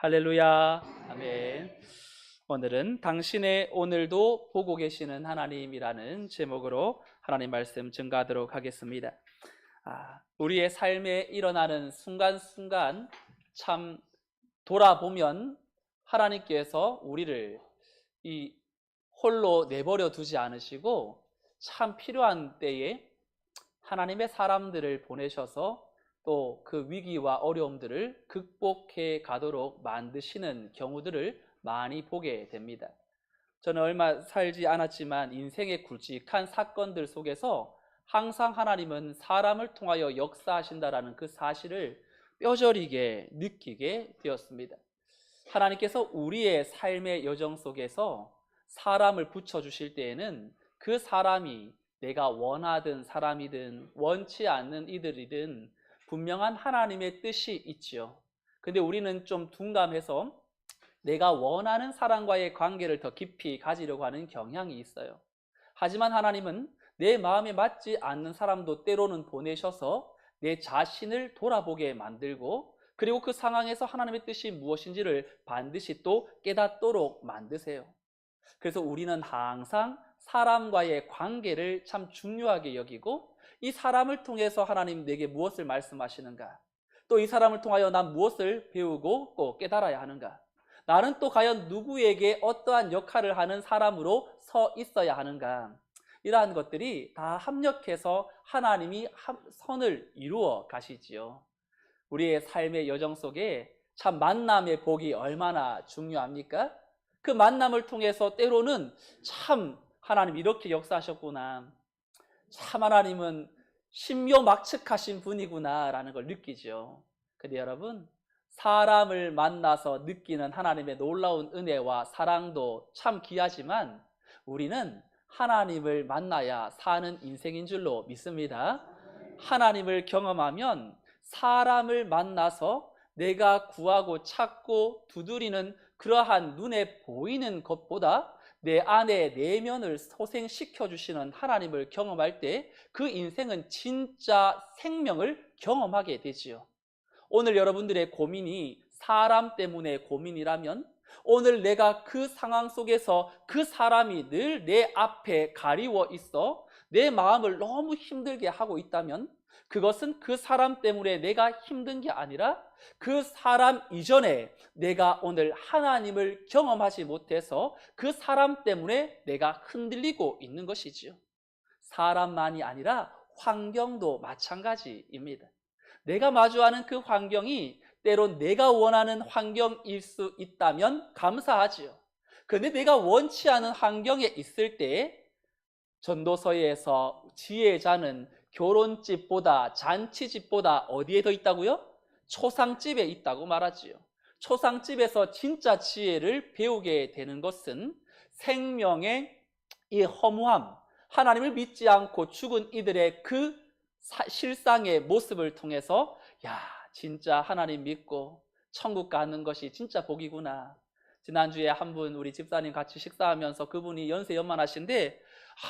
할렐루야. 아멘. 오늘은 당신의 오늘도 보고 계시는 하나님이라는 제목으로 하나님 말씀 증가하도록 하겠습니다. 우리의 삶에 일어나는 순간순간 참 돌아보면 하나님께서 우리를 이 홀로 내버려 두지 않으시고 참 필요한 때에 하나님의 사람들을 보내셔서 또 그 위기와 어려움들을 극복해 가도록 만드시는 경우들을 많이 보게 됩니다. 저는 얼마 살지 않았지만 인생의 굵직한 사건들 속에서 항상 하나님은 사람을 통하여 역사하신다라는 그 사실을 뼈저리게 느끼게 되었습니다. 하나님께서 우리의 삶의 여정 속에서 사람을 붙여주실 때에는 그 사람이 내가 원하던 사람이든 원치 않는 이들이든 분명한 하나님의 뜻이 있지요. 근데 우리는 좀 둔감해서 내가 원하는 사람과의 관계를 더 깊이 가지려고 하는 경향이 있어요. 하지만 하나님은 내 마음에 맞지 않는 사람도 때로는 보내셔서 내 자신을 돌아보게 만들고, 그리고 그 상황에서 하나님의 뜻이 무엇인지를 반드시 또 깨닫도록 만드세요. 그래서 우리는 항상 사람과의 관계를 참 중요하게 여기고, 이 사람을 통해서 하나님 내게 무엇을 말씀하시는가, 또 이 사람을 통하여 난 무엇을 배우고 또 깨달아야 하는가, 나는 또 과연 누구에게 어떠한 역할을 하는 사람으로 서 있어야 하는가, 이러한 것들이 다 합력해서 하나님이 선을 이루어 가시지요. 우리의 삶의 여정 속에 참 만남의 복이 얼마나 중요합니까? 그 만남을 통해서 때로는 참 하나님 이렇게 역사하셨구나, 참 하나님은 신묘막측하신 분이구나 라는 걸 느끼죠. 근데 여러분, 사람을 만나서 느끼는 하나님의 놀라운 은혜와 사랑도 참 귀하지만 우리는 하나님을 만나야 사는 인생인 줄로 믿습니다. 하나님을 경험하면 사람을 만나서 내가 구하고 찾고 두드리는 그러한 눈에 보이는 것보다 내 안의 내면을 소생시켜 주시는 하나님을 경험할 때 그 인생은 진짜 생명을 경험하게 되지요. 오늘 여러분들의 고민이 사람 때문에 고민이라면, 오늘 내가 그 상황 속에서 그 사람이 늘 내 앞에 가리워 있어 내 마음을 너무 힘들게 하고 있다면, 그것은 그 사람 때문에 내가 힘든 게 아니라 그 사람 이전에 내가 오늘 하나님을 경험하지 못해서 그 사람 때문에 내가 흔들리고 있는 것이지요. 사람만이 아니라 환경도 마찬가지입니다. 내가 마주하는 그 환경이 때론 내가 원하는 환경일 수 있다면 감사하지요. 그런데 내가 원치 않은 환경에 있을 때 전도서에서 지혜자는 결혼집보다 잔치집보다 어디에 더 있다고요? 초상집에 있다고 말하지요. 초상집에서 진짜 지혜를 배우게 되는 것은 생명의 이 허무함, 하나님을 믿지 않고 죽은 이들의 그 실상의 모습을 통해서 야, 진짜 하나님 믿고 천국 가는 것이 진짜 복이구나. 지난주에 한 분 우리 집사님 같이 식사하면서 그분이 연세연만하신데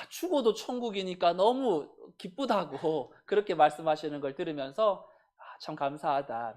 죽어도 천국이니까 너무 기쁘다고 그렇게 말씀하시는 걸 들으면서 참 감사하다.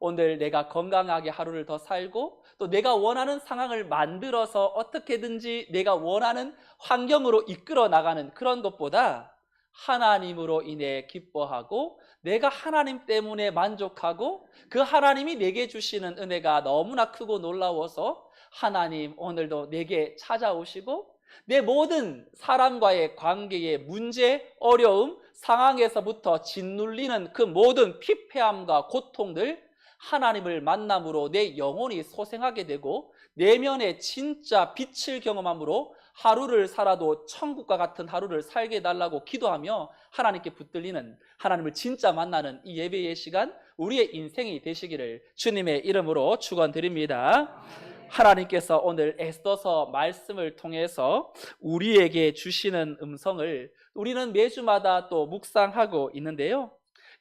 오늘 내가 건강하게 하루를 더 살고 또 내가 원하는 상황을 만들어서 어떻게든지 내가 원하는 환경으로 이끌어 나가는 그런 것보다 하나님으로 인해 기뻐하고 내가 하나님 때문에 만족하고 그 하나님이 내게 주시는 은혜가 너무나 크고 놀라워서 하나님 오늘도 내게 찾아오시고 내 모든 사람과의 관계의 문제, 어려움, 상황에서부터 짓눌리는 그 모든 피폐함과 고통들, 하나님을 만남으로 내 영혼이 소생하게 되고 내면의 진짜 빛을 경험함으로 하루를 살아도 천국과 같은 하루를 살게 해달라고 기도하며 하나님께 붙들리는, 하나님을 진짜 만나는 이 예배의 시간, 우리의 인생이 되시기를 주님의 이름으로 축원드립니다. 하나님께서 오늘 에스더서 말씀을 통해서 우리에게 주시는 음성을 우리는 매주마다 또 묵상하고 있는데요.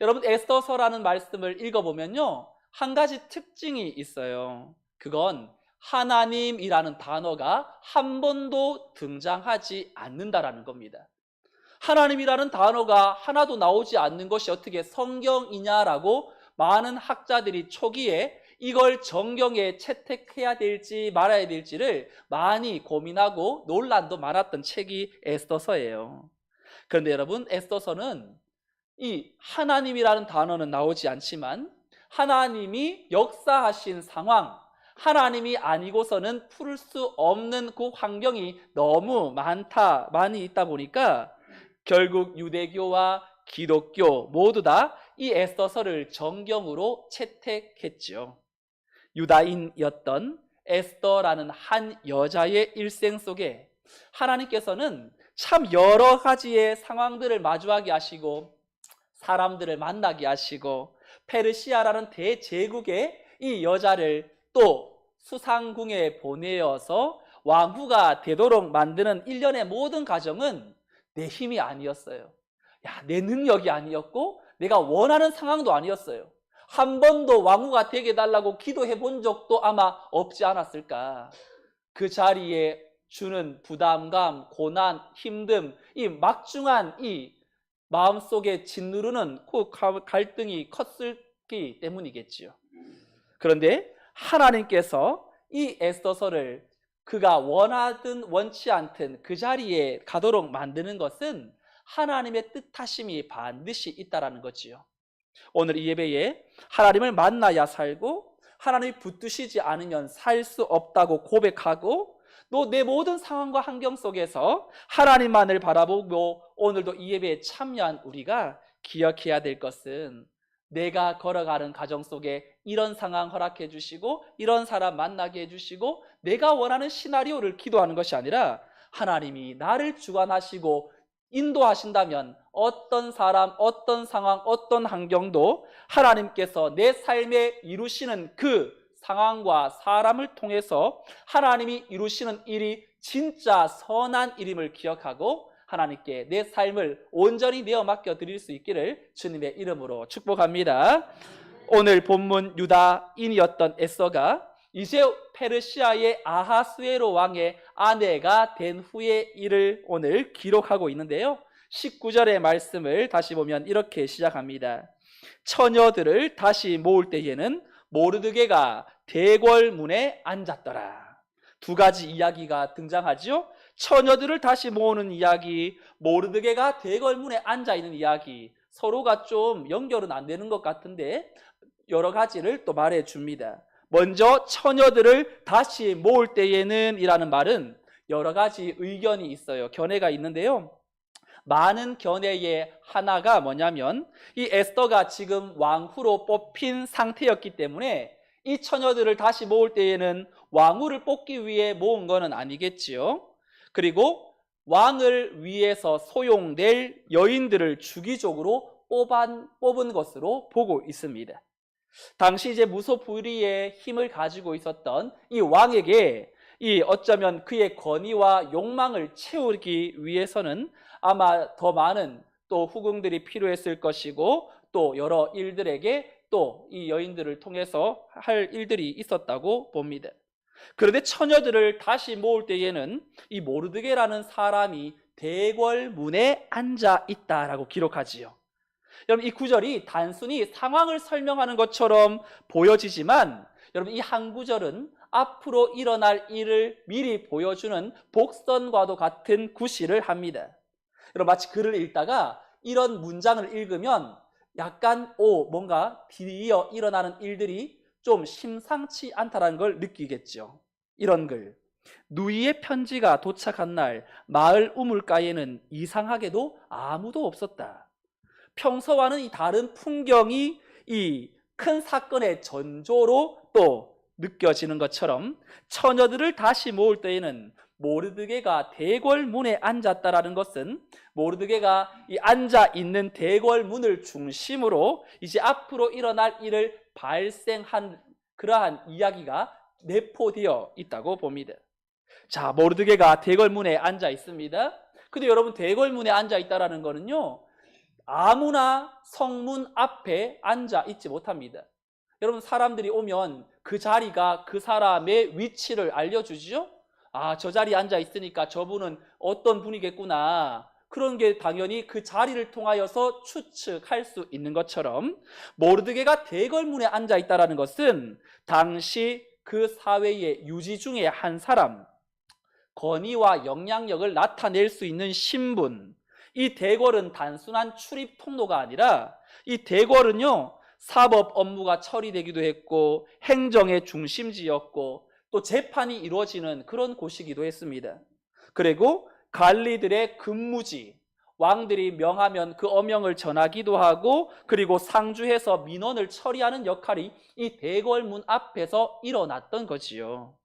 여러분, 에스더서라는 말씀을 읽어보면요, 한 가지 특징이 있어요. 그건 하나님이라는 단어가 한 번도 등장하지 않는다라는 겁니다. 하나님이라는 단어가 하나도 나오지 않는 것이 어떻게 성경이냐라고 많은 학자들이 초기에 이걸 정경에 채택해야 될지 말아야 될지를 많이 고민하고 논란도 많았던 책이 에스더서예요. 그런데 여러분, 에스더서는 이 하나님이라는 단어는 나오지 않지만 하나님이 역사하신 상황, 하나님이 아니고서는 풀 수 없는 그 환경이 너무 많이 있다 보니까 결국 유대교와 기독교 모두 다 이 에스더서를 정경으로 채택했죠. 유다인이었던 에스더라는 한 여자의 일생 속에 하나님께서는 참 여러 가지의 상황들을 마주하게 하시고 사람들을 만나게 하시고 페르시아라는 대제국의 이 여자를 또 수상궁에 보내어서 왕후가 되도록 만드는 일련의 모든 과정은 내 힘이 아니었어요. 내 능력이 아니었고 내가 원하는 상황도 아니었어요. 한 번도 왕후가 되게 해달라고 기도해 본 적도 아마 없지 않았을까. 그 자리에 주는 부담감, 고난, 힘듦, 이 막중한 이 마음속에 짓누르는 그 갈등이 컸기 때문이겠지요. 그런데 하나님께서 이 에스더서를 그가 원하든 원치 않든 그 자리에 가도록 만드는 것은 하나님의 뜻하심이 반드시 있다라는 거지요. 오늘 이 예배에 하나님을 만나야 살고 하나님이 붙드시지 않으면 살 수 없다고 고백하고 또 내 모든 상황과 환경 속에서 하나님만을 바라보고 오늘도 이 예배에 참여한 우리가 기억해야 될 것은 내가 걸어가는 가정 속에 이런 상황 허락해 주시고 이런 사람 만나게 해주시고 내가 원하는 시나리오를 기도하는 것이 아니라 하나님이 나를 주관하시고 인도하신다면 어떤 사람, 어떤 상황, 어떤 환경도 하나님께서 내 삶에 이루시는 그 상황과 사람을 통해서 하나님이 이루시는 일이 진짜 선한 일임을 기억하고 하나님께 내 삶을 온전히 내어 맡겨 드릴 수 있기를 주님의 이름으로 축복합니다. 오늘 본문 유다인이었던 에스더가 이제 페르시아의 아하수에로 왕의 아내가 된 후의 일을 오늘 기록하고 있는데요. 19절의 말씀을 다시 보면 이렇게 시작합니다. 처녀들을 다시 모을 때에는 모르드게가 대궐문에 앉았더라. 두 가지 이야기가 등장하죠. 처녀들을 다시 모으는 이야기, 모르드게가 대궐문에 앉아있는 이야기, 서로가 좀 연결은 안 되는 것 같은데 여러 가지를 또 말해줍니다. 먼저 처녀들을 다시 모을 때에는 이라는 말은 여러 가지 의견이 있어요. 견해가 있는데요. 많은 견해의 하나가 뭐냐면 이 에스더가 지금 왕후로 뽑힌 상태였기 때문에 이 처녀들을 다시 모을 때에는 왕후를 뽑기 위해 모은 것은 아니겠지요. 그리고 왕을 위해서 소용될 여인들을 주기적으로 뽑은 것으로 보고 있습니다. 당시 이제 무소불위의 힘을 가지고 있었던 이 왕에게 어쩌면 그의 권위와 욕망을 채우기 위해서는 아마 더 많은 또 후궁들이 필요했을 것이고 또 여러 일들에게 또 이 여인들을 통해서 할 일들이 있었다고 봅니다. 그런데 처녀들을 다시 모을 때에는 이 모르드게라는 사람이 대궐문에 앉아 있다라고 기록하지요. 여러분, 이 구절이 단순히 상황을 설명하는 것처럼 보여지지만 여러분, 이 한 구절은 앞으로 일어날 일을 미리 보여주는 복선과도 같은 구실을 합니다. 여러분, 마치 글을 읽다가 이런 문장을 읽으면 약간 뭔가 뒤이어 일어나는 일들이 좀 심상치 않다는 걸 느끼겠죠. 이런 글. 누이의 편지가 도착한 날 마을 우물가에는 이상하게도 아무도 없었다. 평소와는 이 다른 풍경이 이 큰 사건의 전조로 또 느껴지는 것처럼 처녀들을 다시 모을 때에는 모르드게가 대궐문에 앉았다라는 것은 모르드게가 이 앉아 있는 대궐문을 중심으로 이제 앞으로 일어날 일을 발생한 그러한 이야기가 내포되어 있다고 봅니다. 자, 모르드게가 대궐문에 앉아 있습니다. 근데 여러분, 대궐문에 앉아 있다라는 거는요, 아무나 성문 앞에 앉아 있지 못합니다. 여러분, 사람들이 오면 그 자리가 그 사람의 위치를 알려주죠. 아, 저 자리에 앉아 있으니까 저분은 어떤 분이겠구나. 그런 게 당연히 그 자리를 통하여서 추측할 수 있는 것처럼 모르드게가 대궐문에 앉아 있다는 것은 당시 그 사회의 유지 중에 한 사람, 권위와 영향력을 나타낼 수 있는 신분, 이 대궐은 단순한 출입 통로가 아니라 이 대궐은요, 사법 업무가 처리되기도 했고 행정의 중심지였고 또 재판이 이루어지는 그런 곳이기도 했습니다. 그리고 관리들의 근무지, 왕들이 명하면 그 어명을 전하기도 하고 그리고 상주해서 민원을 처리하는 역할이 이 대궐문 앞에서 일어났던 거지요.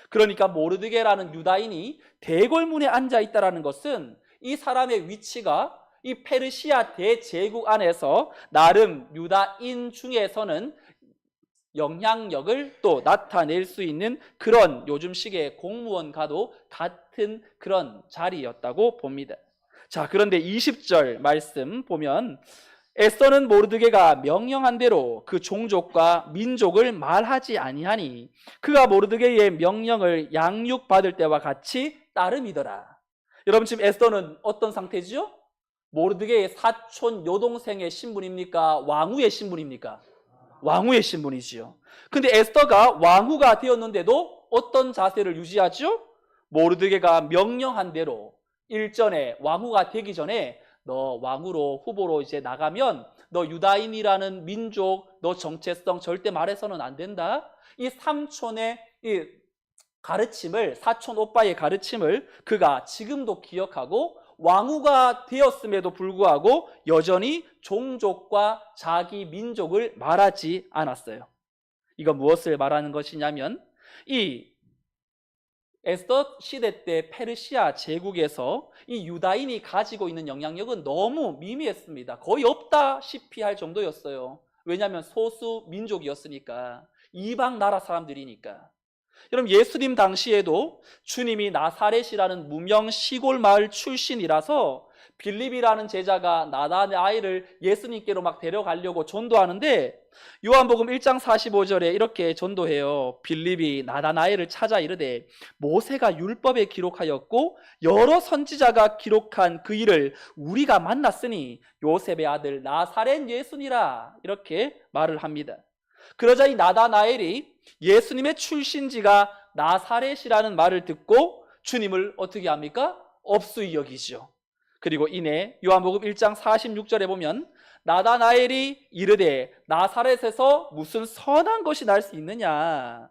그러니까 모르드게라는 유다인이 대궐문에 앉아 있다는 것은 이 사람의 위치가 이 페르시아 대제국 안에서 나름 유다인 중에서는 영향력을 또 나타낼 수 있는 그런 요즘식의 공무원과도 같은 그런 자리였다고 봅니다. 자, 그런데 20절 말씀 보면 에스더는 모르드게가 명령한 대로 그 종족과 민족을 말하지 아니하니 그가 모르드게의 명령을 양육받을 때와 같이 따름이더라. 여러분 지금 에스더는 어떤 상태지요? 모르드게의 사촌 여동생의 신분입니까? 왕후의 신분입니까? 왕후의 신분이지요. 근데 에스더가 왕후가 되었는데도 어떤 자세를 유지하죠? 모르드게가 명령한 대로 일전에 왕후가 되기 전에 너 왕후로 후보로 이제 나가면 너 유다인이라는 민족, 너 정체성 절대 말해서는 안 된다. 이 삼촌의 이 가르침을, 사촌 오빠의 가르침을 그가 지금도 기억하고 왕후가 되었음에도 불구하고 여전히 종족과 자기 민족을 말하지 않았어요. 이거 무엇을 말하는 것이냐면 이 에스더 시대 때 페르시아 제국에서 이 유다인이 가지고 있는 영향력은 너무 미미했습니다. 거의 없다시피 할 정도였어요. 왜냐하면 소수 민족이었으니까, 이방 나라 사람들이니까. 여러분 예수님 당시에도 주님이 나사렛이라는 무명 시골 마을 출신이라서 빌립이라는 제자가 나다나엘을 예수님께로 막 데려가려고 전도하는데 요한복음 1장 45절에 이렇게 전도해요. 빌립이 나다나엘을 찾아 이르되 모세가 율법에 기록하였고 여러 선지자가 기록한 그 일을 우리가 만났으니 요셉의 아들 나사렛 예수니라, 이렇게 말을 합니다. 그러자 이 나다나엘이 예수님의 출신지가 나사렛이라는 말을 듣고 주님을 어떻게 합니까? 업수히 여기죠. 그리고 이내 요한복음 1장 46절에 보면 나다나엘이 이르되 나사렛에서 무슨 선한 것이 날 수 있느냐.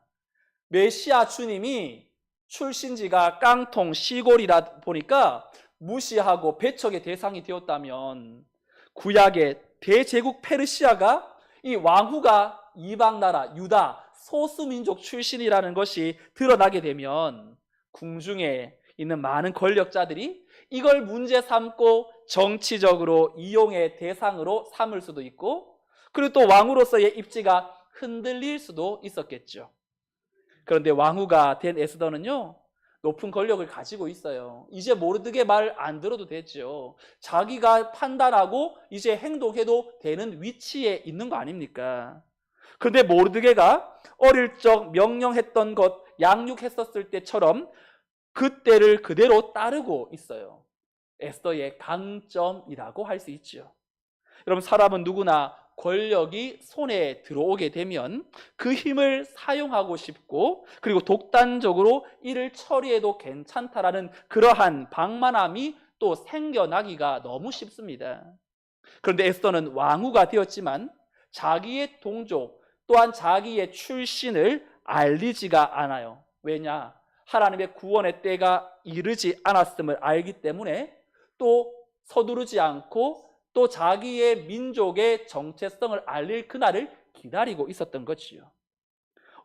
메시아 주님이 출신지가 깡통 시골이라 보니까 무시하고 배척의 대상이 되었다면 구약의 대제국 페르시아가 이 왕후가 이방 나라 유다 소수민족 출신이라는 것이 드러나게 되면 궁중에 있는 많은 권력자들이 이걸 문제 삼고 정치적으로 이용의 대상으로 삼을 수도 있고 그리고 또 왕으로서의 입지가 흔들릴 수도 있었겠죠. 그런데 왕후가 된 에스더는요, 높은 권력을 가지고 있어요. 이제 모르드게 말 안 들어도 되죠. 자기가 판단하고 이제 행동해도 되는 위치에 있는 거 아닙니까? 그런데 모르드게가 어릴 적 명령했던 것, 양육했었을 때처럼 그때를 그대로 따르고 있어요. 에스더의 강점이라고 할 수 있죠. 여러분 사람은 누구나 권력이 손에 들어오게 되면 그 힘을 사용하고 싶고 그리고 독단적으로 일을 처리해도 괜찮다라는 그러한 방만함이 또 생겨나기가 너무 쉽습니다. 그런데 에스더는 왕후가 되었지만 자기의 동족 또한 자기의 출신을 알리지가 않아요. 왜냐? 하나님의 구원의 때가 이르지 않았음을 알기 때문에 또 서두르지 않고 또 자기의 민족의 정체성을 알릴 그날을 기다리고 있었던 것이요.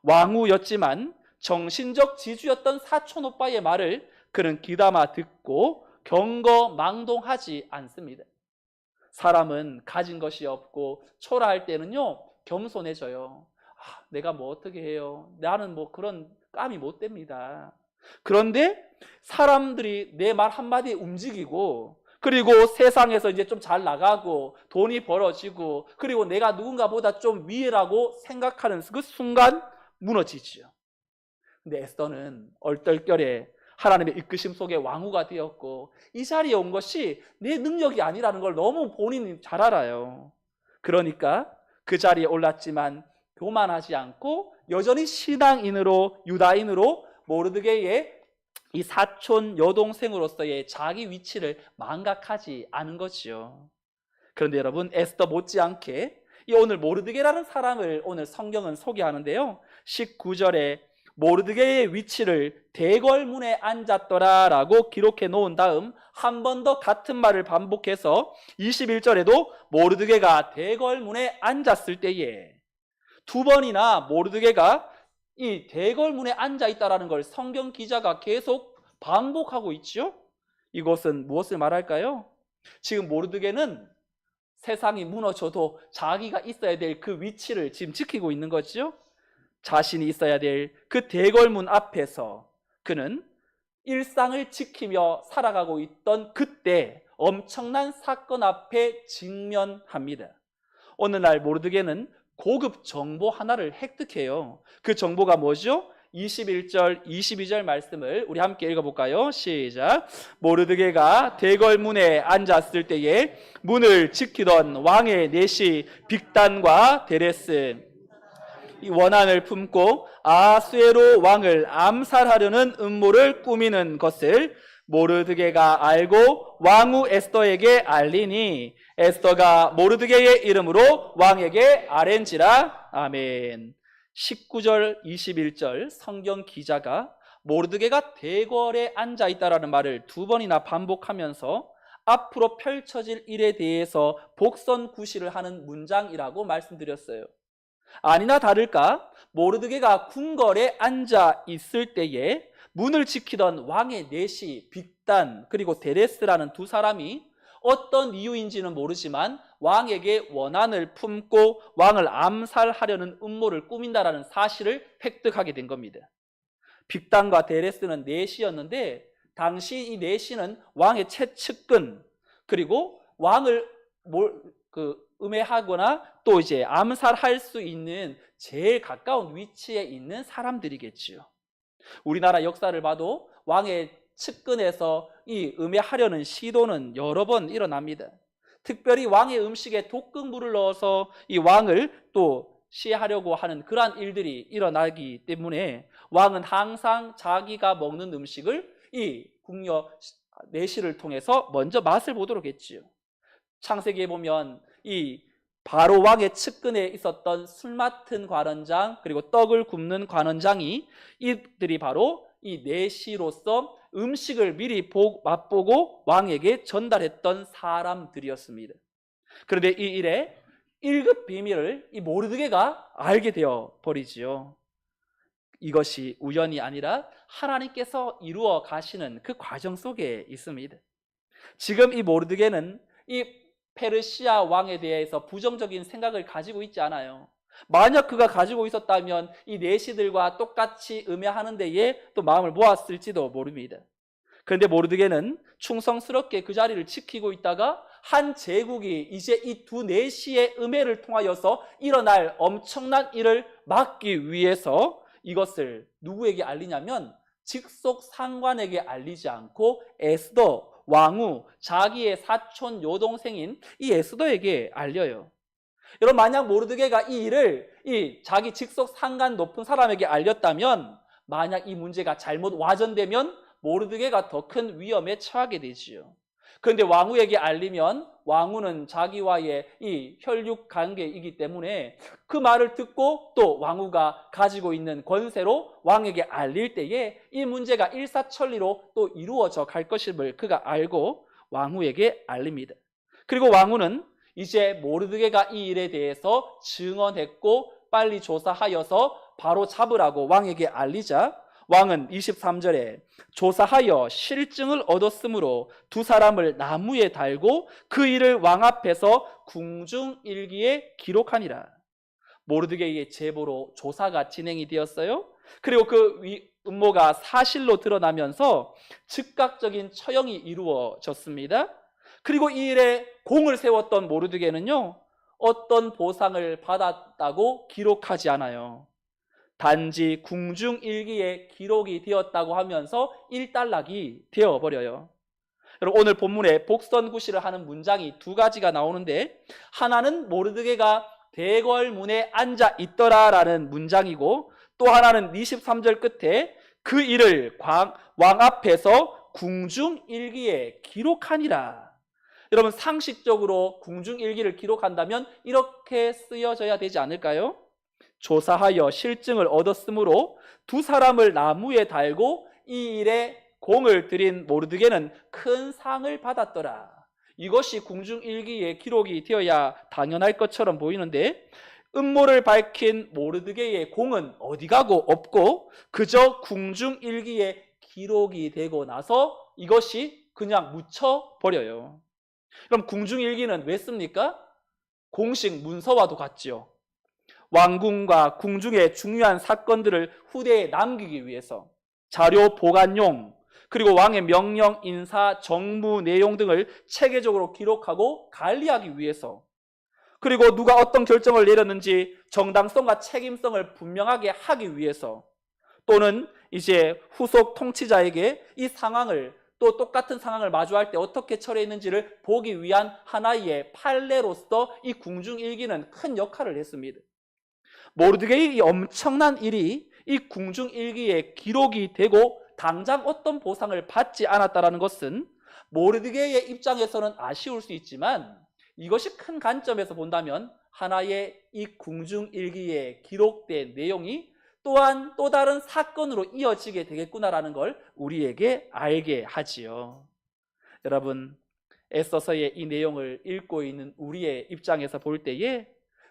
왕후였지만 정신적 지주였던 사촌 오빠의 말을 그는 귀담아 듣고 경거망동하지 않습니다. 사람은 가진 것이 없고 초라할 때는요 겸손해져요. 내가 뭐 어떻게 해요? 나는 뭐 그런 깜이 못 됩니다. 그런데 사람들이 내 말 한마디에 움직이고 그리고 세상에서 이제 좀 잘 나가고 돈이 벌어지고 그리고 내가 누군가보다 좀 위라고 생각하는 그 순간 무너지지요. 근데 에스더는 얼떨결에 하나님의 이끄심 속에 왕후가 되었고 이 자리에 온 것이 내 능력이 아니라는 걸 너무 본인이 잘 알아요. 그러니까 그 자리에 올랐지만 교만하지 않고 여전히 신앙인으로 유다인으로 모르드게의 이 사촌 여동생으로서의 자기 위치를 망각하지 않은 거지요. 그런데 여러분, 에스더 못지않게 이 오늘 모르드게라는 사람을 오늘 성경은 소개하는데요. 19절에 모르드게의 위치를 대궐문에 앉았더라라고 기록해 놓은 다음 한 번 더 같은 말을 반복해서 21절에도 모르드게가 대궐문에 앉았을 때에 두 번이나 모르드게가 이 대궐문에 앉아 있다라는 걸 성경 기자가 계속 반복하고 있죠. 이것은 무엇을 말할까요? 지금 모르드게는 세상이 무너져도 자기가 있어야 될 그 위치를 지금 지키고 있는 거죠. 자신이 있어야 될 그 대궐문 앞에서 그는 일상을 지키며 살아가고 있던 그때 엄청난 사건 앞에 직면합니다. 어느 날 모르드게는 고급 정보 하나를 획득해요. 그 정보가 뭐죠? 21절, 22절 말씀을 우리 함께 읽어볼까요? 시작. 모르드게가 대궐문에 앉았을 때에 문을 지키던 왕의 내시 빅단과 데레스 이 원한을 품고 아수에로 왕을 암살하려는 음모를 꾸미는 것을 모르드게가 알고 왕후 에스더에게 알리니 에스더가 모르드게의 이름으로 왕에게 아렌지라. 아멘. 19절 21절 성경 기자가 모르드게가 대궐에 앉아 있다라는 말을 두 번이나 반복하면서 앞으로 펼쳐질 일에 대해서 복선구시를 하는 문장이라고 말씀드렸어요. 아니나 다를까 모르드게가 궁궐에 앉아 있을 때에 문을 지키던 왕의 내시 빅단 그리고 데레스라는 두 사람이 어떤 이유인지는 모르지만 왕에게 원한을 품고 왕을 암살하려는 음모를 꾸민다라는 사실을 획득하게 된 겁니다. 빅단과 데레스는 내시였는데 당시 이 내시는 왕의 최측근 그리고 왕을 음해하거나 또 이제 암살할 수 있는 제일 가까운 위치에 있는 사람들이겠지요. 우리나라 역사를 봐도 왕의 측근에서 이 음해하려는 시도는 여러 번 일어납니다. 특별히 왕의 음식에 독극물을 넣어서 이 왕을 또 시해하려고 하는 그러한 일들이 일어나기 때문에 왕은 항상 자기가 먹는 음식을 이 궁녀 내시를 통해서 먼저 맛을 보도록 했지요. 창세기에 보면 이 바로 왕의 측근에 있었던 술 맡은 관원장 그리고 떡을 굽는 관원장이 이들이 바로 이 내시로서 음식을 미리 맛보고 왕에게 전달했던 사람들이었습니다. 그런데 이 일에 1급 비밀을 이 모르드게가 알게 되어 버리지요. 이것이 우연이 아니라 하나님께서 이루어 가시는 그 과정 속에 있습니다. 지금 이 모르드게는 이 페르시아 왕에 대해서 부정적인 생각을 가지고 있지 않아요. 만약 그가 가지고 있었다면 이 내시들과 똑같이 음해하는 데에 또 마음을 모았을지도 모릅니다. 그런데 모르드게는 충성스럽게 그 자리를 지키고 있다가 한 제국이 이제 이 두 내시의 음해를 통하여서 일어날 엄청난 일을 막기 위해서 이것을 누구에게 알리냐면 직속 상관에게 알리지 않고 에스더 왕후, 자기의 사촌 여동생인 이 에스더에게 알려요. 여러분, 만약 모르드게가 이 일을 이 자기 직속 상관 높은 사람에게 알렸다면 만약 이 문제가 잘못 와전되면 모르드게가 더 큰 위험에 처하게 되지요. 그런데 왕후에게 알리면 왕후는 자기와의 이 혈육 관계이기 때문에 그 말을 듣고 또 왕후가 가지고 있는 권세로 왕에게 알릴 때에 이 문제가 일사천리로 또 이루어져 갈 것임을 그가 알고 왕후에게 알립니다. 그리고 왕후는 이제 모르드게가 이 일에 대해서 증언했고 빨리 조사하여서 바로 잡으라고 왕에게 알리자 왕은 23절에 조사하여 실증을 얻었으므로 두 사람을 나무에 달고 그 일을 왕 앞에서 궁중일기에 기록하니라. 모르드게의 제보로 조사가 진행이 되었어요. 그리고 그 음모가 사실로 드러나면서 즉각적인 처형이 이루어졌습니다. 그리고 이 일에 공을 세웠던 모르드게는요, 어떤 보상을 받았다고 기록하지 않아요. 단지 궁중일기에 기록이 되었다고 하면서 일단락이 되어버려요. 여러분, 오늘 본문에 복선구시를 하는 문장이 두 가지가 나오는데, 하나는 모르드게가 대궐문에 앉아 있더라라는 문장이고, 또 하나는 23절 끝에 그 일을 왕 앞에서 궁중일기에 기록하니라. 여러분, 상식적으로 궁중일기를 기록한다면 이렇게 쓰여져야 되지 않을까요? 조사하여 실증을 얻었으므로 두 사람을 나무에 달고 이 일에 공을 들인 모르드게는 큰 상을 받았더라. 이것이 궁중일기에 기록이 되어야 당연할 것처럼 보이는데, 음모를 밝힌 모르드게의 공은 어디 가고 없고 그저 궁중일기에 기록이 되고 나서 이것이 그냥 묻혀버려요. 그럼 궁중일기는 왜 씁니까? 공식 문서와도 같지요. 왕궁과 궁중의 중요한 사건들을 후대에 남기기 위해서, 자료 보관용, 그리고 왕의 명령, 인사, 정무 내용 등을 체계적으로 기록하고 관리하기 위해서, 그리고 누가 어떤 결정을 내렸는지 정당성과 책임성을 분명하게 하기 위해서, 또는 이제 후속 통치자에게 이 상황을, 또 똑같은 상황을 마주할 때 어떻게 처리했는지를 보기 위한 하나의 판례로서 이 궁중일기는 큰 역할을 했습니다. 모르드게의 이 엄청난 일이 이 궁중일기에 기록이 되고 당장 어떤 보상을 받지 않았다는 것은 모르드게의 입장에서는 아쉬울 수 있지만, 이것이 큰 관점에서 본다면 하나의 이 궁중일기에 기록된 내용이 또한 또 다른 사건으로 이어지게 되겠구나라는 걸 우리에게 알게 하지요. 여러분, 애써서의 이 내용을 읽고 있는 우리의 입장에서 볼 때에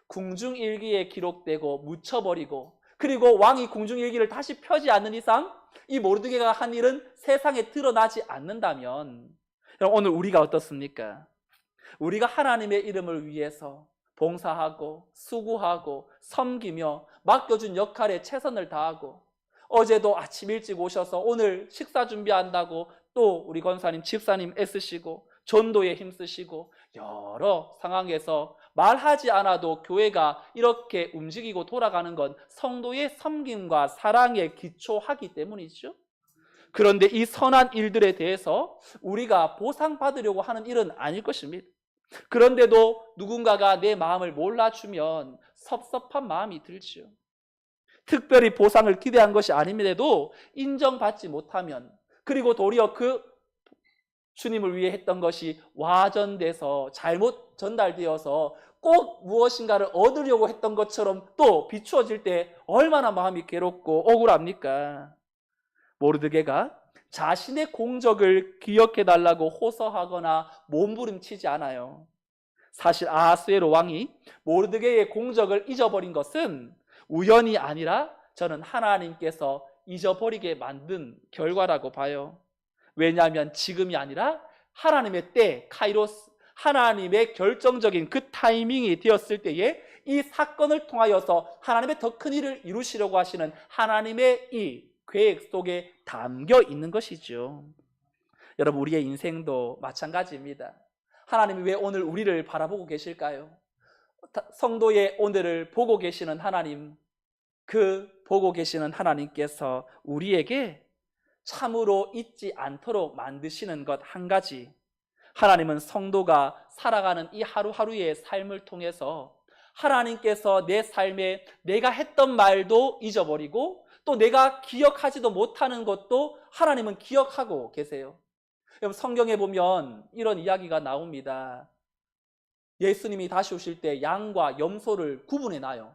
궁중일기에 기록되고 묻혀버리고, 그리고 왕이 궁중일기를 다시 펴지 않는 이상 이 모르드게가 한 일은 세상에 드러나지 않는다면, 오늘 우리가 어떻습니까? 우리가 하나님의 이름을 위해서 봉사하고 수고하고 섬기며 맡겨준 역할에 최선을 다하고, 어제도 아침 일찍 오셔서 오늘 식사 준비한다고 또 우리 권사님, 집사님 애쓰시고 전도에 힘쓰시고, 여러 상황에서 말하지 않아도 교회가 이렇게 움직이고 돌아가는 건 성도의 섬김과 사랑에 기초하기 때문이죠. 그런데 이 선한 일들에 대해서 우리가 보상받으려고 하는 일은 아닐 것입니다. 그런데도 누군가가 내 마음을 몰라주면 섭섭한 마음이 들지요. 특별히 보상을 기대한 것이 아님에도 인정받지 못하면, 그리고 도리어 그 주님을 위해 했던 것이 와전돼서 잘못 전달되어서 꼭 무엇인가를 얻으려고 했던 것처럼 또 비추어질 때 얼마나 마음이 괴롭고 억울합니까? 모르드게가 자신의 공적을 기억해달라고 호소하거나 몸부림치지 않아요. 사실 아하수에로 왕이 모르드게의 공적을 잊어버린 것은 우연이 아니라 저는 하나님께서 잊어버리게 만든 결과라고 봐요. 왜냐하면 지금이 아니라 하나님의 때, 카이로스, 하나님의 결정적인 그 타이밍이 되었을 때에 이 사건을 통하여서 하나님의 더 큰 일을 이루시려고 하시는 하나님의 이 계획 속에 담겨 있는 것이죠. 여러분, 우리의 인생도 마찬가지입니다. 하나님이 왜 오늘 우리를 바라보고 계실까요? 성도의 오늘을 보고 계시는 하나님, 그 보고 계시는 하나님께서 우리에게 참으로 잊지 않도록 만드시는 것 한 가지, 하나님은 성도가 살아가는 이 하루하루의 삶을 통해서 하나님께서 내 삶에 내가 했던 말도 잊어버리고 또 내가 기억하지도 못하는 것도 하나님은 기억하고 계세요. 여러분, 성경에 보면 이런 이야기가 나옵니다. 예수님이 다시 오실 때 양과 염소를 구분해 놔요.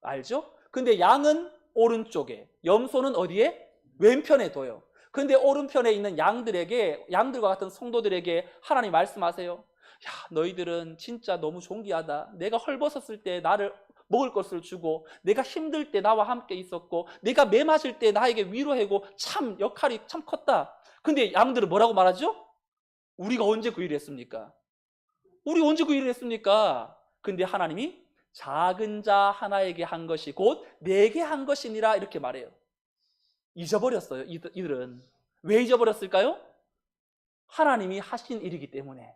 알죠? 근데 양은 오른쪽에, 염소는 어디에? 왼편에 둬요. 근데 오른편에 있는 양들과 같은 성도들에게 하나님 말씀하세요. 야, 너희들은 진짜 너무 존귀하다. 내가 헐벗었을 때 나를 먹을 것을 주고, 내가 힘들 때 나와 함께 있었고, 내가 매 맞을 때 나에게 위로하고, 참 역할이 참 컸다. 근데 양들은 뭐라고 말하죠? 우리가 언제 그 일을 했습니까? 우리 언제 그 일을 했습니까? 근데 하나님이 작은 자 하나에게 한 것이 곧 내게 한 것이니라 이렇게 말해요. 잊어버렸어요. 이들은. 왜 잊어버렸을까요? 하나님이 하신 일이기 때문에.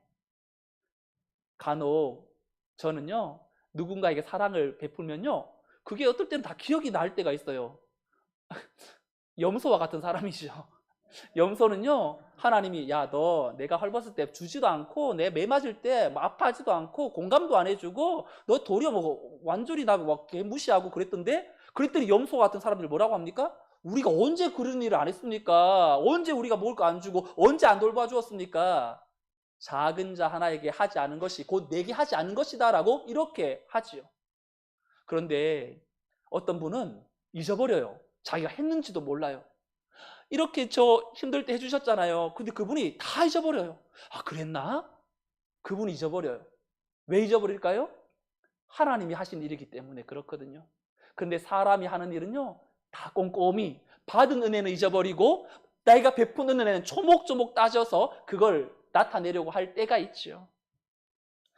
간혹 저는요, 누군가에게 사랑을 베풀면요, 그게 어떨 때는 다 기억이 날 때가 있어요. 염소와 같은 사람이죠. 염소는요, 하나님이 야, 너 내가 헐벗을 때 주지도 않고 내 매 맞을 때 뭐 아파하지도 않고 공감도 안 해주고 너 도리어 뭐 완전히 나 막 무시하고 그랬던데, 그랬더니 염소 같은 사람들 뭐라고 합니까? 우리가 언제 그런 일을 안 했습니까? 언제 우리가 먹을 거 안 주고 언제 안 돌봐주었습니까? 작은 자 하나에게 하지 않은 것이 곧 내게 하지 않은 것이다 라고 이렇게 하지요. 그런데 어떤 분은 잊어버려요. 자기가 했는지도 몰라요. 이렇게 저 힘들 때 해주셨잖아요. 근데 그분이 다 잊어버려요. 아, 그랬나? 그분이 잊어버려요. 왜 잊어버릴까요? 하나님이 하신 일이기 때문에 그렇거든요. 근데 사람이 하는 일은요, 다 꼼꼼히 받은 은혜는 잊어버리고 내가 베푼 은혜는 조목조목 따져서 그걸 나타내려고 할 때가 있죠.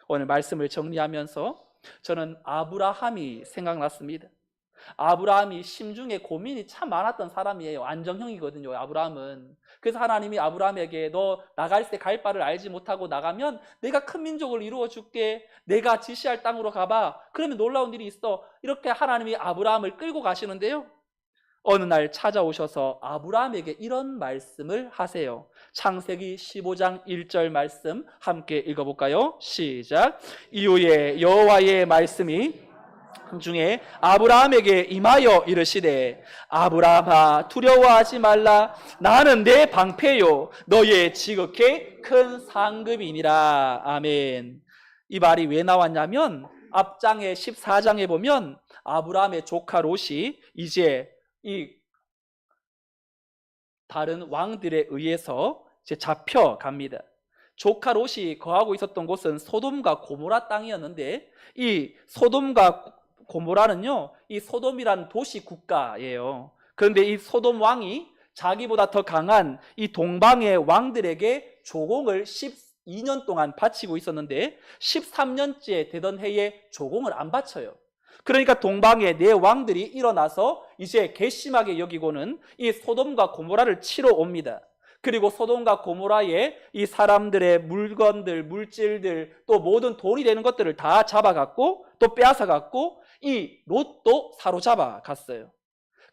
오늘 말씀을 정리하면서 저는 아브라함이 생각났습니다. 아브라함이 심중에 고민이 참 많았던 사람이에요. 안정형이거든요, 아브라함은. 그래서 하나님이 아브라함에게 너 나갈 때 갈 바를 알지 못하고 나가면 내가 큰 민족을 이루어 줄게. 내가 지시할 땅으로 가봐. 그러면 놀라운 일이 있어. 이렇게 하나님이 아브라함을 끌고 가시는데요, 어느 날 찾아오셔서 아브라함에게 이런 말씀을 하세요. 창세기 15장 1절 말씀 함께 읽어볼까요? 시작. 이후에 여호와의 말씀이 중에 아브라함에게 임하여 이르시되 아브라함아 두려워하지 말라. 나는 내 방패요 너의 지극히 큰 상급이니라. 아멘. 이 말이 왜 나왔냐면 앞장에 14장에 보면 아브라함의 조카 롯이 이제 이 다른 왕들에 의해서 이제 잡혀갑니다. 조카 롯이 거하고 있었던 곳은 소돔과 고모라 땅이었는데 이 소돔과 고모라는요, 이 소돔이라는 도시 국가예요. 그런데 이 소돔 왕이 자기보다 더 강한 이 동방의 왕들에게 조공을 12년 동안 바치고 있었는데 13년째 되던 해에 조공을 안 바쳐요. 그러니까 동방의 네 왕들이 일어나서 이제 괘씸하게 여기고는 이 소돔과 고모라를 치러 옵니다. 그리고 소돔과 고모라의 이 사람들의 물건들, 물질들, 또 모든 돈이 되는 것들을 다 잡아갔고 또 빼앗아갔고 이 롯도 사로잡아 갔어요.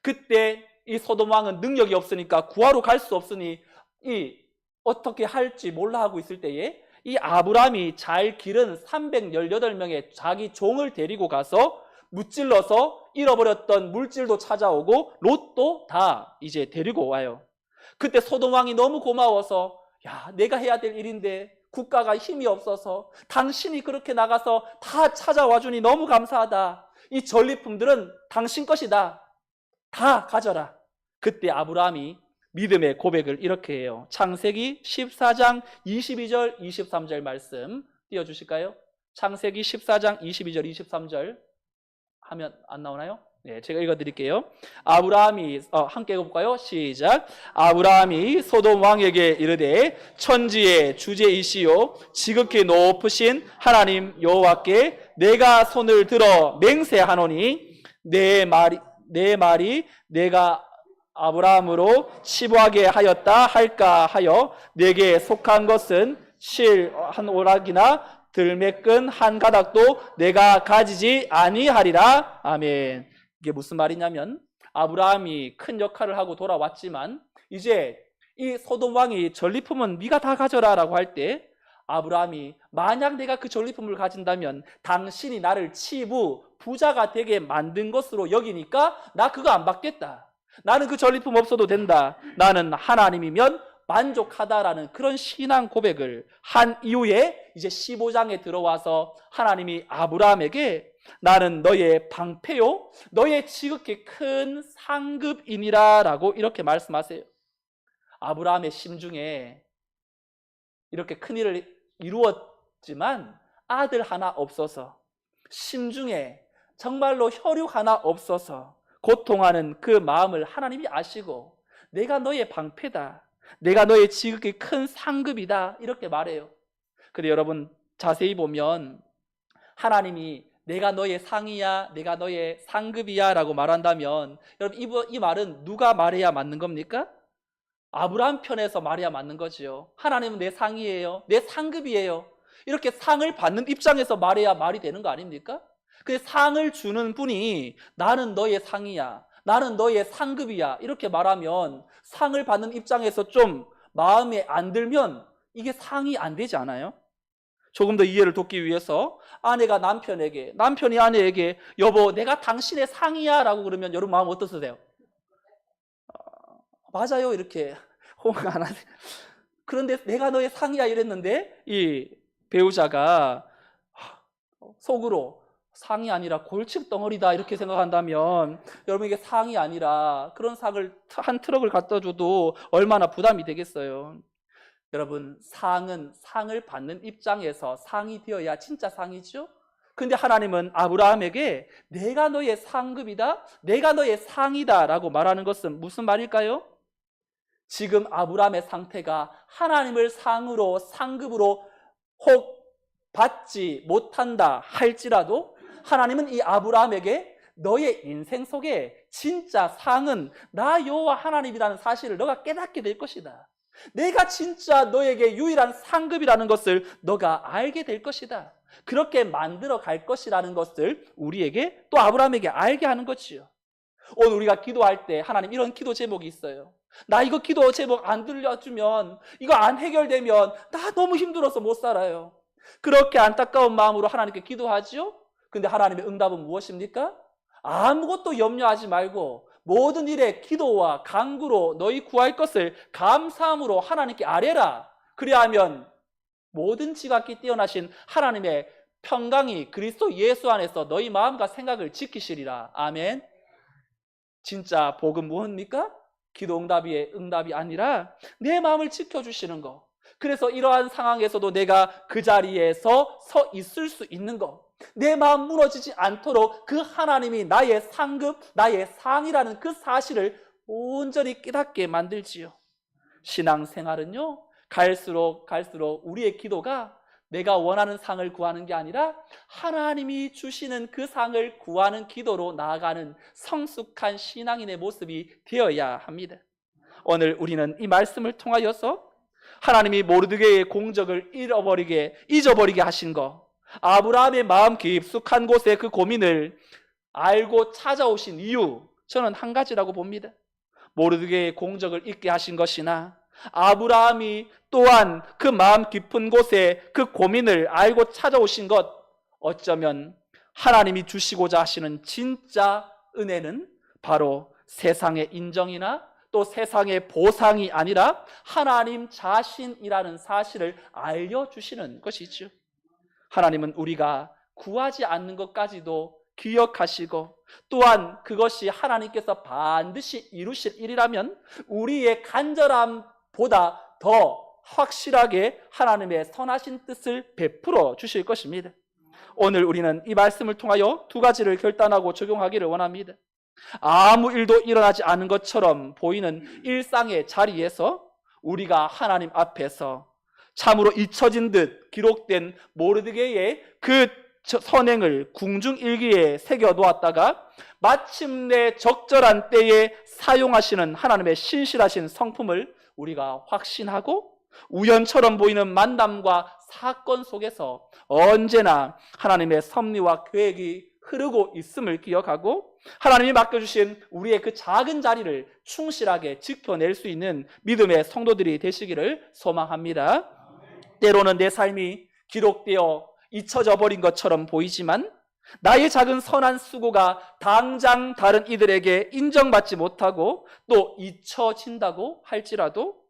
그때 이 소돔 왕은 능력이 없으니까 구하러 갈 수 없으니 이 어떻게 할지 몰라 하고 있을 때에 이 아브라함이 잘 기른 318명의 자기 종을 데리고 가서 무찔러서 잃어버렸던 물질도 찾아오고 롯도 다 이제 데리고 와요. 그때 소돔 왕이 너무 고마워서 야, 내가 해야 될 일인데 국가가 힘이 없어서 당신이 그렇게 나가서 다 찾아와 주니 너무 감사하다. 이 전리품들은 당신 것이다. 다 가져라. 그때 아브라함이 믿음의 고백을 이렇게 해요. 창세기 14장 22절 23절 말씀 띄워주실까요? 창세기 14장 22절 23절 하면 안 나오나요? 네, 제가 읽어드릴게요. 아브라함이 함께 읽어볼까요? 시작. 아브라함이 소돔 왕에게 이르되 천지의 주제이시요 지극히 높으신 하나님 여호와께 내가 손을 들어 맹세하노니 내 말이 내가 아브라함으로 치부하게 하였다 할까 하여 내게 속한 것은 실 한 오락이나 들매끈 한 가닥도 내가 가지지 아니하리라. 아멘. 이게 무슨 말이냐면 아브라함이 큰 역할을 하고 돌아왔지만 이제 이 소돔 왕이 전리품은 네가 다 가져라 라고 할 때 아브라함이 만약 내가 그 전리품을 가진다면 당신이 나를 부자가 되게 만든 것으로 여기니까 나 그거 안 받겠다. 나는 그 전리품 없어도 된다. 나는 하나님이면 만족하다라는 그런 신앙 고백을 한 이후에 이제 15장에 들어와서 하나님이 아브라함에게 나는 너의 방패요 너의 지극히 큰 상급이니라 라고 이렇게 말씀하세요. 아브라함의 심중에 이렇게 큰일을 이루었지만 아들 하나 없어서 심중에 정말로 혈육 하나 없어서 고통하는 그 마음을 하나님이 아시고 내가 너의 방패다. 내가 너의 지극히 큰 상급이다. 이렇게 말해요. 근데 여러분 자세히 보면 하나님이 내가 너의 상이야, 내가 너의 상급이야 라고 말한다면 여러분 이 말은 누가 말해야 맞는 겁니까? 아브라함 편에서 말해야 맞는 거지요. 하나님은 내 상이에요. 내 상급이에요. 이렇게 상을 받는 입장에서 말해야 말이 되는 거 아닙니까? 그 상을 주는 분이 나는 너의 상이야, 나는 너의 상급이야 이렇게 말하면 상을 받는 입장에서 좀 마음에 안 들면 이게 상이 안 되지 않아요? 조금 더 이해를 돕기 위해서 아내가 남편에게, 남편이 아내에게 여보 내가 당신의 상이야 라고 그러면 여러분 마음 어떠세요? 맞아요 이렇게 호응 안 하세요? 그런데 내가 너의 상이야 이랬는데 이 배우자가 속으로 상이 아니라 골칫 덩어리다 이렇게 생각한다면 여러분 이게 상이 아니라 그런 상을 한 트럭을 갖다 줘도 얼마나 부담이 되겠어요. 여러분 상은 상을 받는 입장에서 상이 되어야 진짜 상이죠. 근데 하나님은 아브라함에게 내가 너의 상급이다, 내가 너의 상이다 라고 말하는 것은 무슨 말일까요? 지금 아브라함의 상태가 하나님을 상으로 상급으로 혹 받지 못한다 할지라도 하나님은 이 아브라함에게 너의 인생 속에 진짜 상은 나 여호와 하나님이라는 사실을 너가 깨닫게 될 것이다. 내가 진짜 너에게 유일한 상급이라는 것을 너가 알게 될 것이다. 그렇게 만들어 갈 것이라는 것을 우리에게 또 아브라함에게 알게 하는 것이요. 오늘 우리가 기도할 때 하나님 이런 기도 제목이 있어요. 나 이거 기도 제목 안 들려주면, 이거 안 해결되면 나 너무 힘들어서 못 살아요. 그렇게 안타까운 마음으로 하나님께 기도하지요. 근데 하나님의 응답은 무엇입니까? 아무것도 염려하지 말고 모든 일에 기도와 간구로 너희 구할 것을 감사함으로 하나님께 아뢰라. 그리하면 모든 지각이 뛰어나신 하나님의 평강이 그리스도 예수 안에서 너희 마음과 생각을 지키시리라. 아멘. 진짜 복은 무엇입니까? 기도 응답이 아니라 내 마음을 지켜주시는 거. 그래서 이러한 상황에서도 내가 그 자리에서 서 있을 수 있는 거, 내 마음 무너지지 않도록 그 하나님이 나의 상급, 나의 상이라는 그 사실을 온전히 깨닫게 만들지요. 신앙생활은요, 갈수록 우리의 기도가 내가 원하는 상을 구하는 게 아니라 하나님이 주시는 그 상을 구하는 기도로 나아가는 성숙한 신앙인의 모습이 되어야 합니다. 오늘 우리는 이 말씀을 통하여서 하나님이 모르드게의 공적을 잊어버리게 하신 거, 아브라함의 마음 깊숙한 곳에 그 고민을 알고 찾아오신 이유, 저는 한 가지라고 봅니다. 모르드게의 공적을 잊게 하신 것이나 아브라함이 또한 그 마음 깊은 곳에 그 고민을 알고 찾아오신 것, 어쩌면 하나님이 주시고자 하시는 진짜 은혜는 바로 세상의 인정이나 또 세상의 보상이 아니라 하나님 자신이라는 사실을 알려주시는 것이죠. 하나님은 우리가 구하지 않는 것까지도 기억하시고, 또한 그것이 하나님께서 반드시 이루실 일이라면 우리의 간절함보다 더 확실하게 하나님의 선하신 뜻을 베풀어 주실 것입니다. 오늘 우리는 이 말씀을 통하여 두 가지를 결단하고 적용하기를 원합니다. 아무 일도 일어나지 않은 것처럼 보이는 일상의 자리에서 우리가 하나님 앞에서 참으로 잊혀진 듯 기록된 모르드게의 그 선행을 궁중일기에 새겨놓았다가 마침내 적절한 때에 사용하시는 하나님의 신실하신 성품을 우리가 확신하고, 우연처럼 보이는 만남과 사건 속에서 언제나 하나님의 섭리와 계획이 흐르고 있음을 기억하고 하나님이 맡겨주신 우리의 그 작은 자리를 충실하게 지켜낼 수 있는 믿음의 성도들이 되시기를 소망합니다. 때로는 내 삶이 기록되어 잊혀져 버린 것처럼 보이지만 나의 작은 선한 수고가 당장 다른 이들에게 인정받지 못하고 또 잊혀진다고 할지라도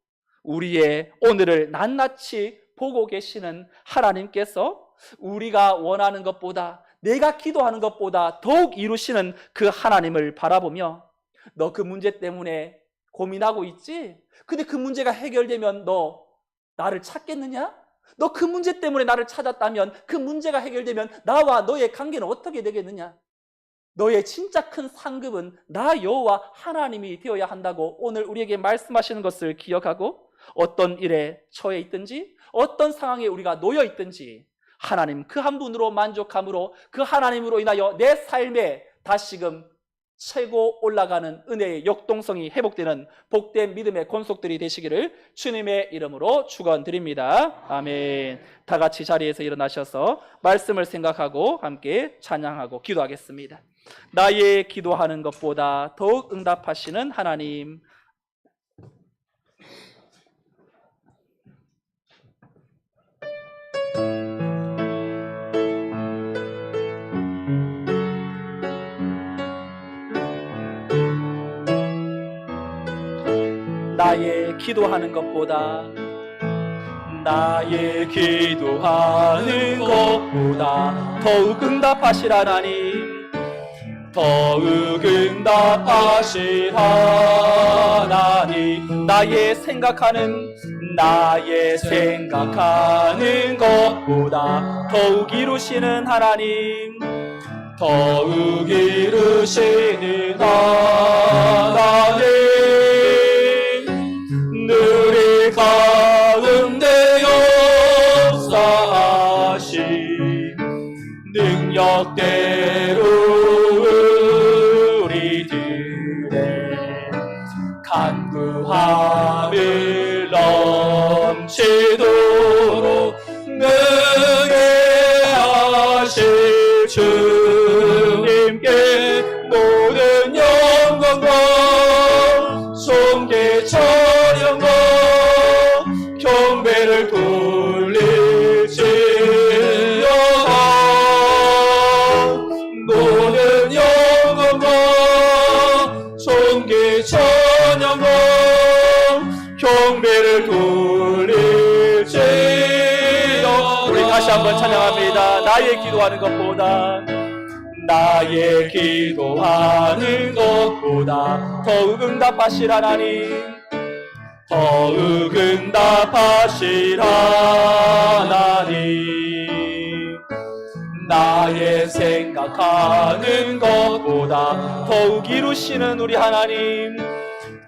우리의 오늘을 낱낱이 보고 계시는 하나님께서 우리가 원하는 것보다, 내가 기도하는 것보다 더욱 이루시는 그 하나님을 바라보며, 너 그 문제 때문에 고민하고 있지? 근데 그 문제가 해결되면 너 나를 찾겠느냐? 너 그 문제 때문에 나를 찾았다면 그 문제가 해결되면 나와 너의 관계는 어떻게 되겠느냐? 너의 진짜 큰 상급은 나 여호와 하나님이 되어야 한다고 오늘 우리에게 말씀하시는 것을 기억하고, 어떤 일에 처해 있든지 어떤 상황에 우리가 놓여 있든지 하나님 그 한 분으로 만족함으로 그 하나님으로 인하여 내 삶에 다시금 최고 올라가는 은혜의 역동성이 회복되는 복된 믿음의 권속들이 되시기를 주님의 이름으로 축원드립니다. 아멘. 다 같이 자리에서 일어나셔서 말씀을 생각하고 함께 찬양하고 기도하겠습니다. 나의 기도하는 것보다 더욱 응답하시는 하나님, 나의 기도하는 것보다 더욱 응답하실 하나님, 더욱 응답하실 하나님, 나의 생각하는 것보다 더욱 이루시는 하나님, 더욱 이루시는 하나님, 우리 가운데 역사하신 능력대로 우리들의 간구함을 넘치도록 능히 하실 주님께 모든 영광과 존귀 찬양과 경배를 돌릴지어다. 모든 영광과 존귀 찬양과 경배를 돌릴지어다. 우리 다시 한번 찬양합니다. 나의 기도하는 것보다 더욱 응답하실 하나님, 더욱 응답하실 하나님, 나의 생각하는 것보다 더욱 이루시는 우리 하나님,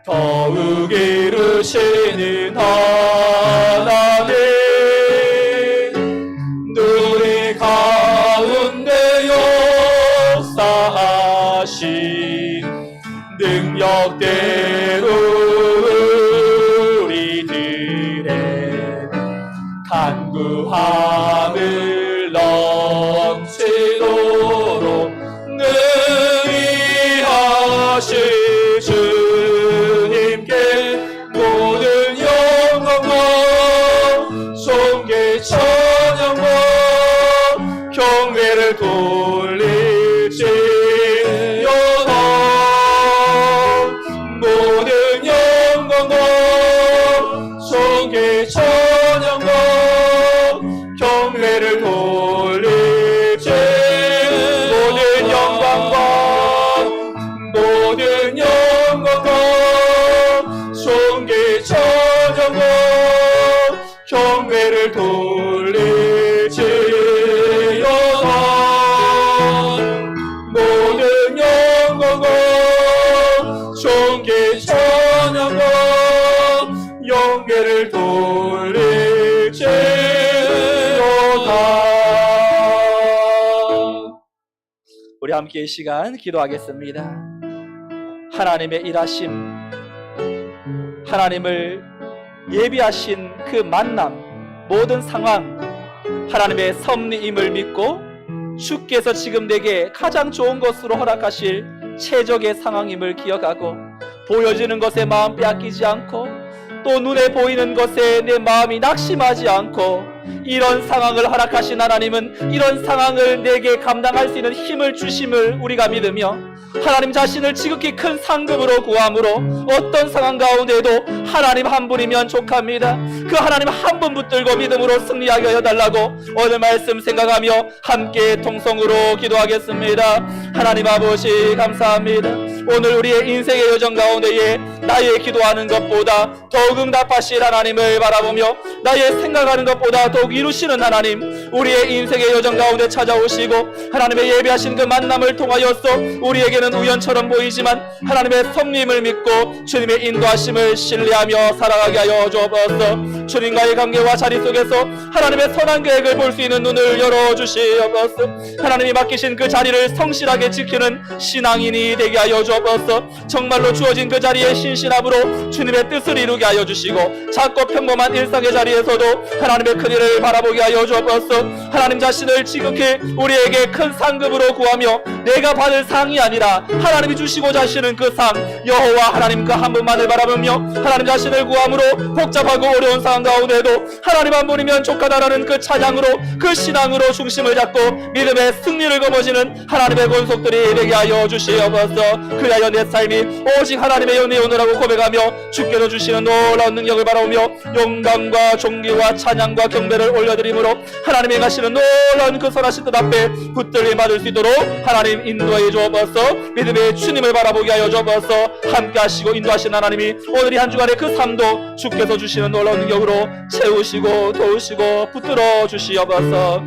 더욱 이루시는 하나님, 우리 가운데 역사하신 능력대로 우리들의 간구함을 넘치도록 능히 하실 주님께 모든 영광과 존귀 찬양과 경배를 돌릴지어다. 모든 영광과 존귀 찬양과 경배를 돌릴지어다. 모든 영광과 존귀 찬양과 경배를 돌릴지어다. 모든 영광과 존귀 찬양과 영계를 돌릴지어다. 우리 함께 이 시간 기도하겠습니다. 하나님의 일하심, 하나님을 예비하신 그 만남, 모든 상황, 하나님의 섭리임을 믿고 주께서 지금 내게 가장 좋은 것으로 허락하실 최적의 상황임을 기억하고 보여지는 것에 마음 빼앗기지 않고 또 눈에 보이는 것에 내 마음이 낙심하지 않고 이런 상황을 허락하신 하나님은 이런 상황을 내게 감당할 수 있는 힘을 주심을 우리가 믿으며 하나님 자신을 지극히 큰 상급으로 구함으로 어떤 상황 가운데도 하나님 한 분이면 족합니다. 그 하나님 한 분 붙들고 믿음으로 승리하게 해달라고 오늘 말씀 생각하며 함께 통성으로 기도하겠습니다. 하나님 아버지 감사합니다. 오늘 우리의 인생의 여정 가운데에 나의 기도하는 것보다 더욱 응답하실 하나님을 바라보며 나의 생각하는 것보다 더욱 이루시는 하나님, 우리의 인생의 여정 가운데 찾아오시고 하나님의 예배하신 그 만남을 통하여서 우리에게는 우연처럼 보이지만 하나님의 섭림을 믿고 주님의 인도하심을 신뢰하며 살아가게 하여 주옵소서. 주님과의 관계와 자리 속에서 하나님의 선한 계획을 볼 수 있는 눈을 열어주시옵소서. 하나님이 맡기신 그 자리를 성실하게 지키는 신앙인이 되게 하여 주옵소서. 정말로 주어진 그 자리에 신실함으로 주님의 뜻을 이루게 하여 주시고 작고 평범한 일상의 자리에서도 하나님의 큰일을 바라보게 하여 주옵소서. 하나님 자신을 지극히 우리에게 큰 상급으로 구하며 내가 받을 상이 아니라 하나님이 주시고자 하시는 그 상, 여호와 하나님 그 한 분만을 바라보며 하나님 자신을 구함으로 복잡하고 어려운 상황 가운데도 하나님 한 분이면 족하다라는 그 찬양으로, 그 신앙으로 중심을 잡고 믿음의 승리를 거머쥐는 하나님의 권속들이 되게 하여 주시옵소서. 그리하여 내 삶이 오직 하나님의 은혜 오느라고 고백하며 주께서 주시는 놀라운 능력을 바라보며 영광과 존귀와 찬양과 경배를 올려드림으로 하나님이 가시는 놀라운 그 선하신 뜻 앞에 붙들림 받을 수 있도록 하나님 인도해 주옵소서. 믿음의 주님을 바라보게 하여 주옵소서. 함께 하시고 인도하신 하나님이 오늘 이 한 주간의 그 삶도 주께서 주시는 놀라운 능력으로 채우시고 도우시고 붙들어 주시옵소서.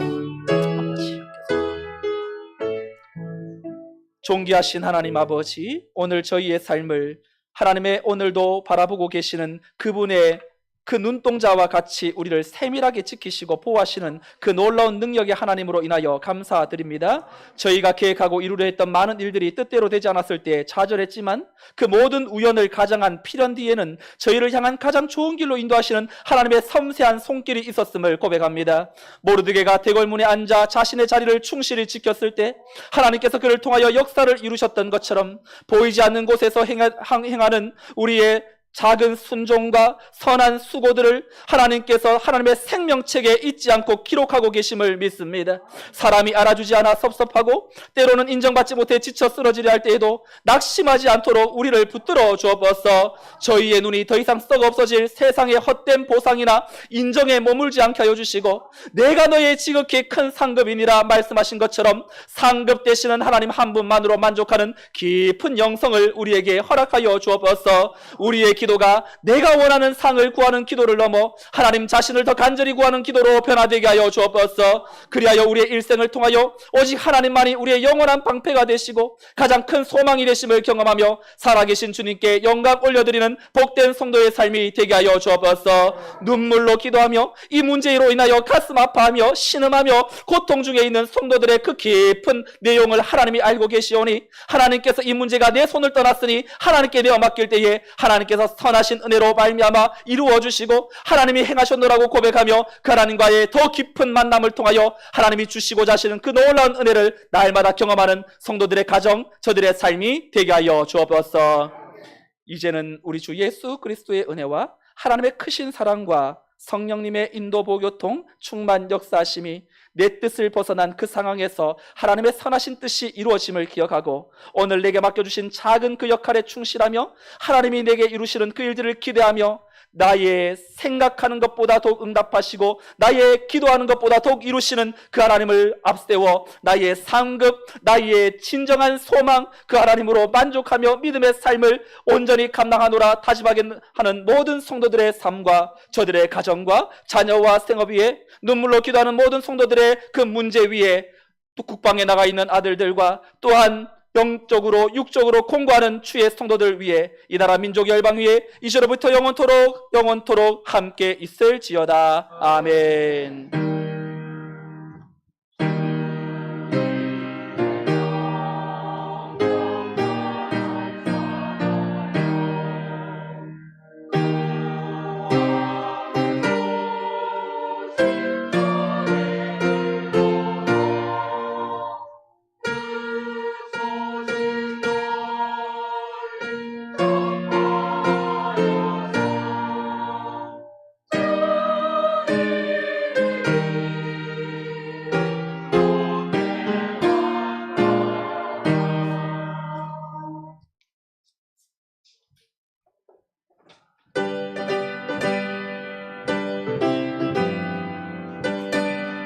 존귀하신 하나님 아버지, 오늘 저희의 삶을 하나님의 오늘도 바라보고 계시는 그분의 그 눈동자와 같이 우리를 세밀하게 지키시고 보호하시는 그 놀라운 능력의 하나님으로 인하여 감사드립니다. 저희가 계획하고 이루려 했던 많은 일들이 뜻대로 되지 않았을 때 좌절했지만 그 모든 우연을 가장한 필연 뒤에는 저희를 향한 가장 좋은 길로 인도하시는 하나님의 섬세한 손길이 있었음을 고백합니다. 모르드게가 대궐문에 앉아 자신의 자리를 충실히 지켰을 때 하나님께서 그를 통하여 역사를 이루셨던 것처럼 보이지 않는 곳에서 행하는 우리의 작은 순종과 선한 수고들을 하나님께서 하나님의 생명책에 잊지 않고 기록하고 계심을 믿습니다. 사람이 알아주지 않아 섭섭하고 때로는 인정받지 못해 지쳐 쓰러지려 할 때에도 낙심하지 않도록 우리를 붙들어 주옵소서. 저희의 눈이 더 이상 썩어 없어질 세상의 헛된 보상이나 인정에 머물지 않게 하여 주시고 내가 너의 지극히 큰 상급이니라 말씀하신 것처럼 상급 되시는 하나님 한 분만으로 만족하는 깊은 영성을 우리에게 허락하여 주옵소서. 우리의 기도가 내가 원하는 상을 구하는 기도를 넘어 하나님 자신을 더 간절히 구하는 기도로 변화되게 하여 주옵소서. 그리하여 우리의 일생을 통하여 오직 하나님만이 우리의 영원한 방패가 되시고 가장 큰 소망이 되심을 경험하며 살아계신 주님께 영광 올려드리는 복된 성도의 삶이 되게 하여 주옵소서. 눈물로 기도하며 이 문제로 인하여 가슴 아파하며 신음하며 고통 중에 있는 성도들의 그 깊은 내용을 하나님이 알고 계시오니 하나님께서 이 문제가 내 손을 떠났으니 하나님께 내어 맡길 때에 하나님께서 선하신 은혜로 말미암아 이루어 주시고 하나님이 행하셨노라고 고백하며 그 하나님과의 더 깊은 만남을 통하여 하나님이 주시고자 하시는 그 놀라운 은혜를 날마다 경험하는 성도들의 가정, 저들의 삶이 되게 하여 주옵소서. 이제는 우리 주 예수 그리스도의 은혜와 하나님의 크신 사랑과 성령님의 인도 보교통 충만 역사하심이 내 뜻을 벗어난 그 상황에서 하나님의 선하신 뜻이 이루어짐을 기억하고 오늘 내게 맡겨주신 작은 그 역할에 충실하며 하나님이 내게 이루시는 그 일들을 기대하며 나의 생각하는 것보다 더욱 응답하시고 나의 기도하는 것보다 더욱 이루시는 그 하나님을 앞세워 나의 상급, 나의 진정한 소망 그 하나님으로 만족하며 믿음의 삶을 온전히 감당하노라 다짐하게 하는 모든 성도들의 삶과 저들의 가정과 자녀와 생업 위에 눈물로 기도하는 모든 성도들의 그 문제 위에 또 국방에 나가 있는 아들들과 또한 영적으로 육적으로 공고하는 주의 성도들 위해 이 나라 민족 열방 위에 이제로부터 영원토록 함께 있을지어다. 아멘.